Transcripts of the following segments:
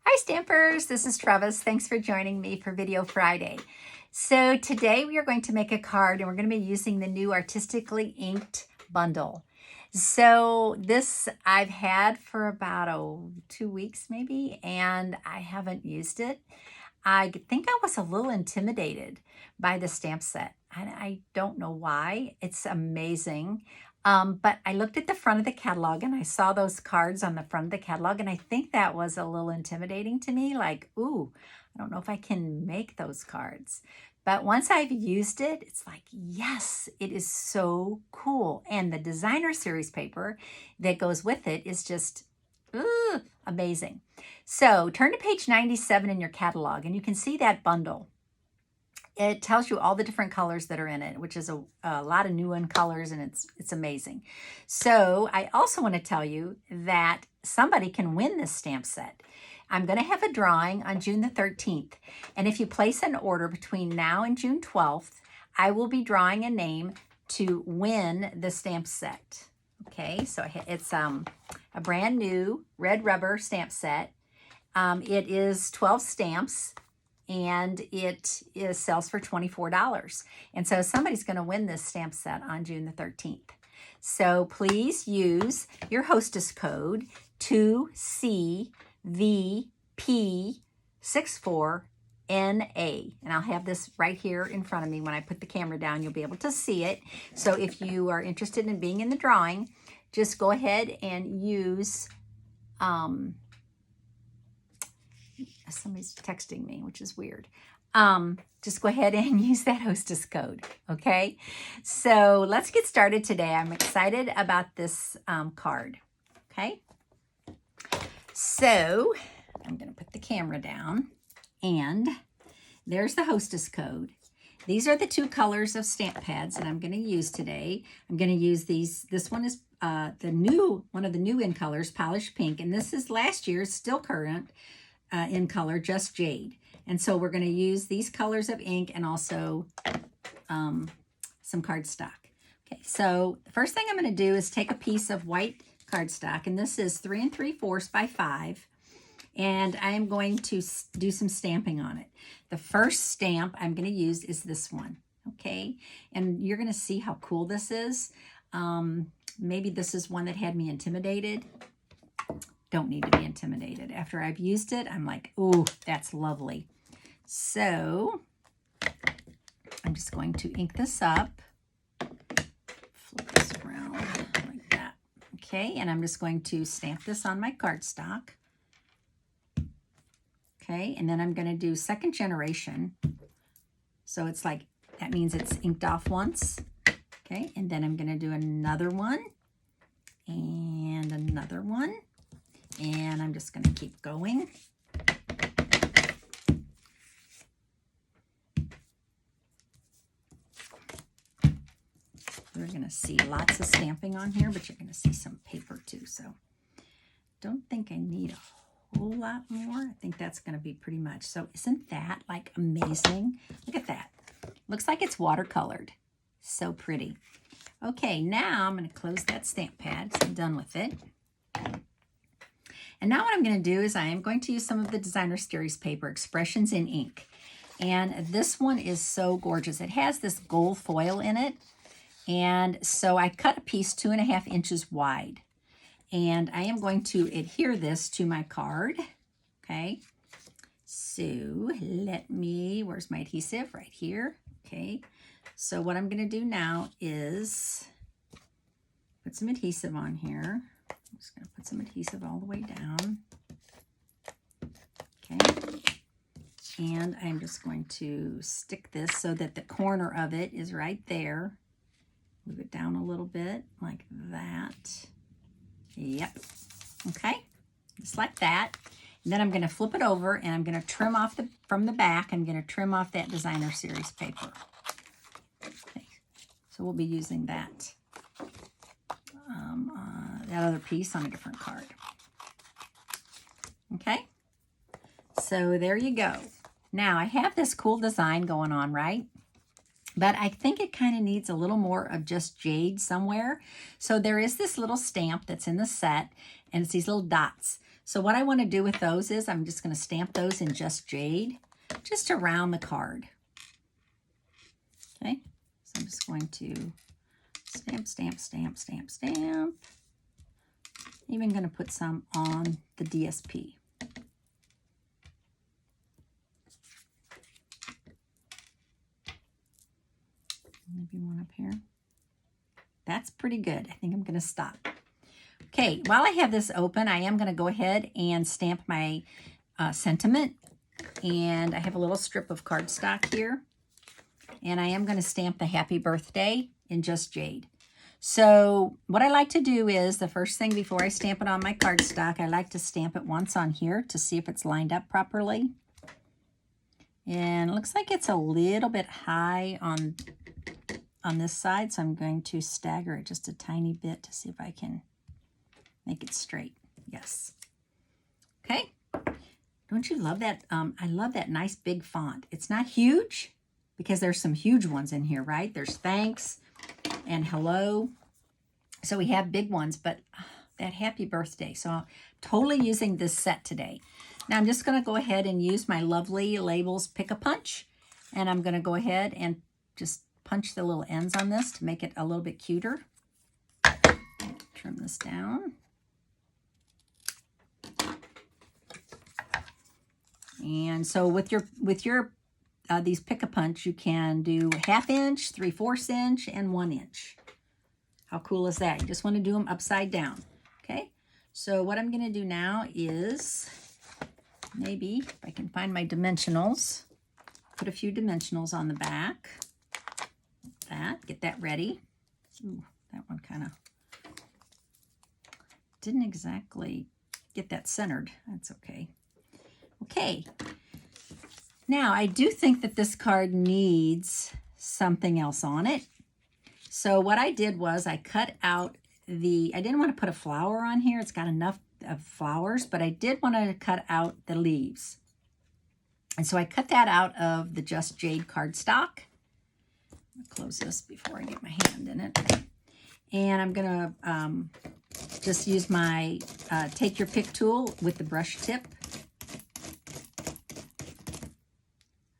Hi Stampers, this is Trevis. Thanks for joining me for Video Friday. So today we are going to make a card and we're going to be using the new Artistically Inked bundle. So this I've had for about 2 weeks maybe, and I haven't used it. I think I was a little intimidated by the stamp set. I don't know why. It's amazing. But I looked at the front of the catalog and I saw those cards on the front of the catalog, and I think that was a little intimidating to me. Like, ooh, I don't know if I can make those cards. But once I've used it, it's like, yes, it is so cool. And the designer series paper that goes with it is just amazing. So turn to page 97 in your catalog and you can see that bundle. It tells you all the different colors that are in it, which is a lot of new one colors, and it's amazing. So I also want to tell you that somebody can win this stamp set. I'm going to have a drawing on June the 13th, and if you place an order between now and June 12th, I will be drawing a name to win the stamp set. Okay, so it's a brand new red rubber stamp set. It is 12 stamps. And it sells for $24. And so somebody's going to win this stamp set on June the 13th. So please use your hostess code 2CVP64NA. And I'll have this right here in front of me. When I put the camera down, you'll be able to see it. So if you are interested in being in the drawing, just go ahead and use... somebody's texting me, which is weird. Just go ahead and use that hostess code, okay? So let's get started today. I'm excited about this card, okay? So I'm going to put the camera down, and there's the hostess code. These are the two colors of stamp pads that I'm going to use today. I'm going to use these. This one is one of the new in colors, polished pink, and this is last year's, still current, in color, just jade. And so we're going to use these colors of ink and also some cardstock. Okay, so the first thing I'm going to do is take a piece of white cardstock, and this is 3 3/4 by 5, and I am going to do some stamping on it. The first stamp I'm going to use is this one, okay? And you're going to see how cool this is. Maybe this is one that had me intimidated. Don't need to be intimidated. After I've used it, I'm like, ooh, that's lovely. So I'm just going to ink this up. Flip this around like that. Okay, and I'm just going to stamp this on my cardstock. Okay, and then I'm going to do second generation. So it's like, that means it's inked off once. Okay, and then I'm going to do another one and another one. And I'm just going to keep going. You're going to see lots of stamping on here, but you're going to see some paper too. So don't think I need a whole lot more. I think that's going to be pretty much. So isn't that like amazing? Look at that. Looks like it's watercolored. So pretty. Okay, now I'm going to close that stamp pad because I'm done with it. And now what I'm going to do is I am going to use some of the designer series paper, Expressions in Ink. And this one is so gorgeous. It has this gold foil in it. And so I cut a piece 2.5 inches wide. And I am going to adhere this to my card. Okay. So where's my adhesive? Right here. Okay. So what I'm going to do now is put some adhesive on here. I'm just going to put some adhesive all the way down. Okay. And I'm just going to stick this so that the corner of it is right there. Move it down a little bit like that. Yep. Okay. Just like that. And then I'm going to flip it over and I'm going to trim off from the back. I'm going to trim off that designer series paper. Okay. So we'll be using that. That other piece on a different card. Okay, so there you go. Now I have this cool design going on, right? But I think it kind of needs a little more of just jade somewhere. So there is this little stamp that's in the set, and it's these little dots. So what I want to do with those is I'm just going to stamp those in Just Jade, just around the card. Okay, so I'm just going to stamp, stamp, stamp, stamp, stamp. Even going to put some on the DSP. Maybe one up here. That's pretty good. I think I'm going to stop. Okay, while I have this open, I am going to go ahead and stamp my sentiment. And I have a little strip of cardstock here. And I am going to stamp the Happy Birthday in Just Jade. So what I like to do is, the first thing before I stamp it on my cardstock, I like to stamp it once on here to see if it's lined up properly. And it looks like it's a little bit high on this side, so I'm going to stagger it just a tiny bit to see if I can make it straight. Yes. Okay. Don't you love that? I love that nice big font. It's not huge because there's some huge ones in here, right? There's thanks and hello. So we have big ones, but that Happy Birthday. So I'm totally using this set today. Now I'm just going to go ahead and use my lovely Labels Pick-a-Punch. And I'm going to go ahead and just punch the little ends on this to make it a little bit cuter. Trim this down. And so with your these Pick-a-Punch, you can do 1/2 inch, 3/4 inch, and 1 inch. How cool is that? You just want to do them upside down. Okay, so what I'm going to do now is, maybe if I can find my dimensionals, put a few dimensionals on the back. Get that ready. Ooh, that one kind of didn't exactly get that centered. That's okay. Okay. Now, I do think that this card needs something else on it. So what I did was I cut out I didn't want to put a flower on here. It's got enough of flowers, but I did want to cut out the leaves. And so I cut that out of the Just Jade cardstock. I'm going to close this before I get my hand in it. And I'm going to just use my Take Your Pick tool with the brush tip.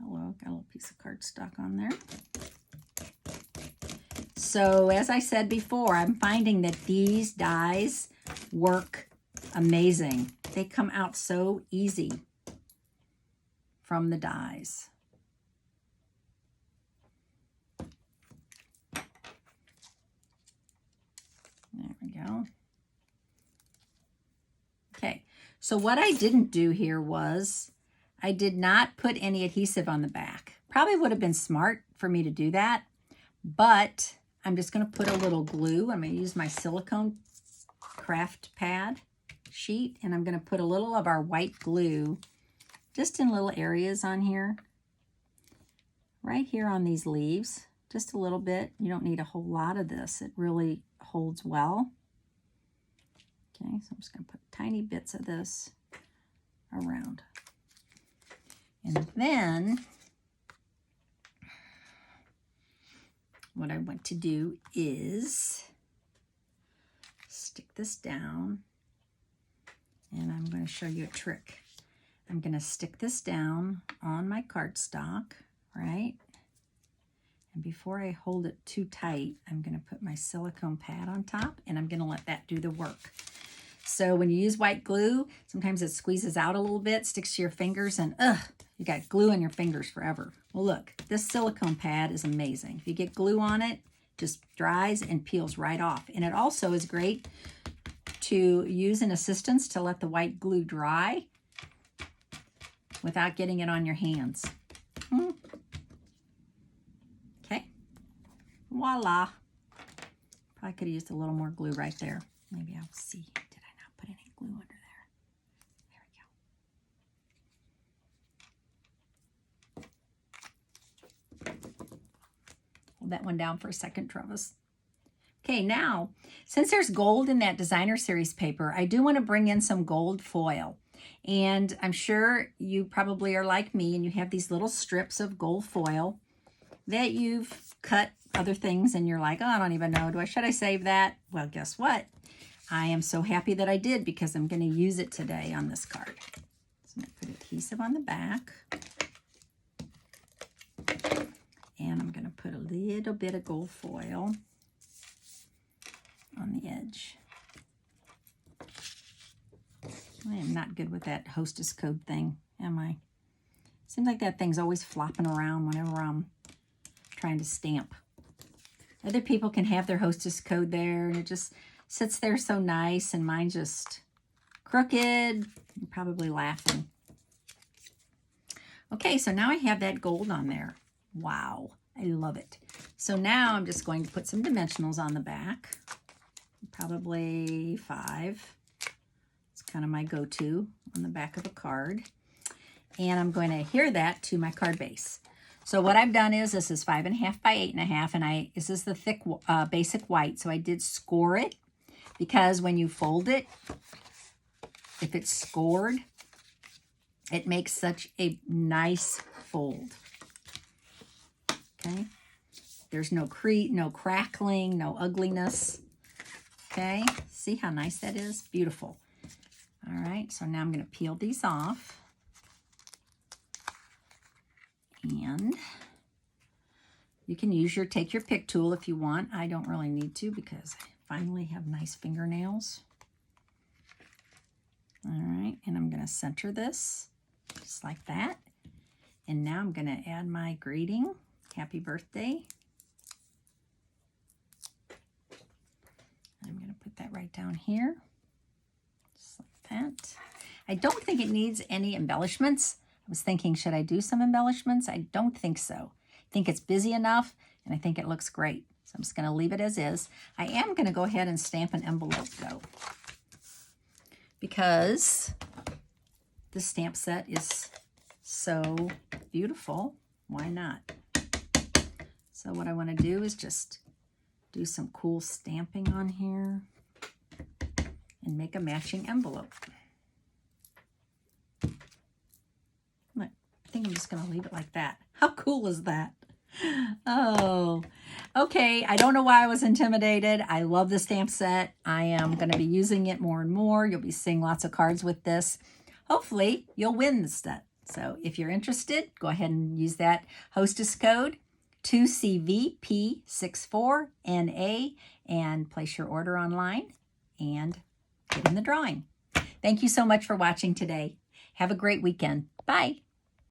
Hello, got a little piece of cardstock on there. So as I said before, I'm finding that these dies work amazing. They come out so easy from the dies. There we go. Okay, so what I didn't do here was I did not put any adhesive on the back. Probably would have been smart for me to do that, but I'm just going to put a little glue. I'm going to use my silicone craft pad sheet, and I'm going to put a little of our white glue just in little areas on here, right here on these leaves, just a little bit. You don't need a whole lot of this. It really holds well. Okay, so I'm just going to put tiny bits of this around. And then what I want to do is stick this down, and I'm going to show you a trick. I'm going to stick this down on my cardstock, right? And before I hold it too tight, I'm going to put my silicone pad on top, and I'm going to let that do the work. So when you use white glue, sometimes it squeezes out a little bit, sticks to your fingers, and you got glue on your fingers forever. Well, look, this silicone pad is amazing. If you get glue on it, just dries and peels right off. And it also is great to use an assistance to let the white glue dry without getting it on your hands. Okay, voila. Probably could have used a little more glue right there. Maybe I'll see. Did I not put any glue under there? There we go. Hold that one down for a second, Trevis. Okay, now, since there's gold in that designer series paper, I do want to bring in some gold foil. And I'm sure you probably are like me and you have these little strips of gold foil that you've cut other things and you're like, oh, I don't even know. Should I save that? Well, guess what? I am so happy that I did because I'm going to use it today on this card. So I'm going to put adhesive on the back. And I'm going to put a little bit of gold foil on the edge. I am not good with that hostess code thing, am I? Seems like that thing's always flopping around whenever I'm trying to stamp. Other people can have their hostess code there, and it just sits there so nice, and mine just crooked. You're probably laughing. Okay, so now I have that gold on there. Wow, I love it. So now I'm just going to put some dimensionals on the back. Probably 5. It's kind of my go-to on the back of a card. And I'm going to adhere that to my card base. So what I've done is, this is 5.5 by 8.5, and this is the thick basic white. So I did score it, because when you fold it, if it's scored, it makes such a nice fold. Okay, there's no crackling, no ugliness. Okay, see how nice that is? Beautiful. All right, so now I'm going to peel these off. And you can take your pick tool if you want. I don't really need to because I finally have nice fingernails. All right, and I'm going to center this just like that. And now I'm going to add my greeting. Happy birthday. I'm going to put that right down here. Just like that. I don't think it needs any embellishments. I was thinking, should I do some embellishments? I don't think so. I think it's busy enough, and I think it looks great. So I'm just going to leave it as is. I am going to go ahead and stamp an envelope, though, because the stamp set is so beautiful. Why not? So what I want to do is just do some cool stamping on here and make a matching envelope. I think I'm just going to leave it like that. How cool is that? Oh, okay. I don't know why I was intimidated. I love the stamp set. I am going to be using it more and more. You'll be seeing lots of cards with this. Hopefully, you'll win this set. So if you're interested, go ahead and use that hostess code 2CVP64NA and place your order online and get in the drawing. Thank you so much for watching today. Have a great weekend. Bye.